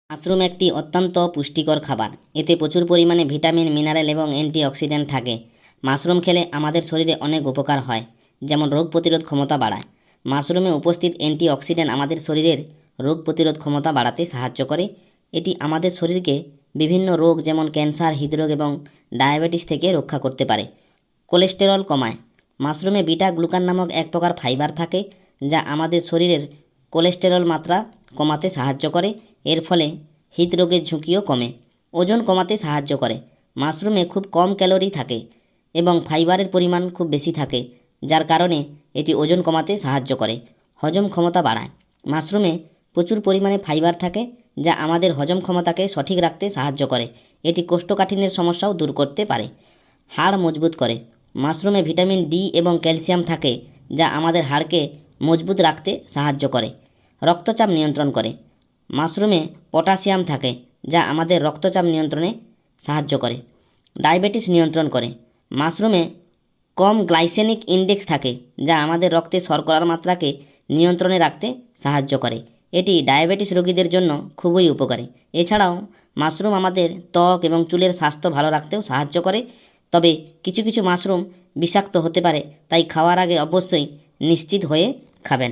Mushroom একটি অত্যন্ত পুষ্টিকর খাবার। এতে প্রচুর পরিমাণে ভিটামিন, মিনারেল এবং অ্যান্টিঅক্সিডেন্ট থাকে। মাশরুম খেলে আমাদের শরীরে অনেক উপকার হয়, যেমন রোগ প্রতিরোধ ক্ষমতা বাড়ায়। মাশরুমে উপস্থিত অ্যান্টিঅক্সিডেন্ট আমাদের শরীরের রোগ প্রতিরোধ ক্ষমতা বাড়াতে সাহায্য করে। এটি আমাদের শরীরকে বিভিন্ন রোগ যেমন ক্যান্সার, হৃদরোগ এবং ডায়াবেটিস থেকে রক্ষা করতে পারে। কোলেস্টেরল কমায়। মাশরুমে বিটা গ্লুকান নামক এক প্রকার ফাইবার থাকে, যা আমাদের শরীরের কোলেস্টেরল মাত্রা কমাতে সাহায্য করে। এর ফলে হৃদরোগের ঝুঁকিও কমে। ওজন কমাতে সাহায্য করে। মাশরুমে খুব কম ক্যালোরি থাকে এবং ফাইবারের পরিমাণ খুব বেশি থাকে, যার কারণে এটি ওজন কমাতে সাহায্য করে। হজম ক্ষমতা বাড়ায়। মাশরুমে প্রচুর পরিমাণে ফাইবার থাকে, যা আমাদের হজম ক্ষমতাকে সঠিক রাখতে সাহায্য করে। এটি কোষ্ঠকাঠিন্যের সমস্যাও দূর করতে পারে। হাড় মজবুত করে। মাশরুমে ভিটামিন ডি এবং ক্যালসিয়াম থাকে, যা আমাদের হাড়কে মজবুত রাখতে সাহায্য করে। রক্তচাপ নিয়ন্ত্রণ করে। মাশরুমে পটাশিয়াম থাকে, যা আমাদের রক্তচাপ নিয়ন্ত্রণে সাহায্য করে। ডায়াবেটিস নিয়ন্ত্রণ করে। মাশরুমে কম গ্লাইসেমিক ইনডেক্স থাকে, যা আমাদের রক্তে শর্করার মাত্রাকে নিয়ন্ত্রণে রাখতে সাহায্য করে। এটি ডায়াবেটিস রোগীদের জন্য খুবই উপকারী। এছাড়াও মাশরুম আমাদের ত্বক এবং চুলের স্বাস্থ্য ভালো রাখতেও সাহায্য করে। তবে কিছু কিছু মাশরুম বিষাক্ত হতে পারে, তাই খাওয়ার আগে অবশ্যই নিশ্চিত হয়ে খাবেন।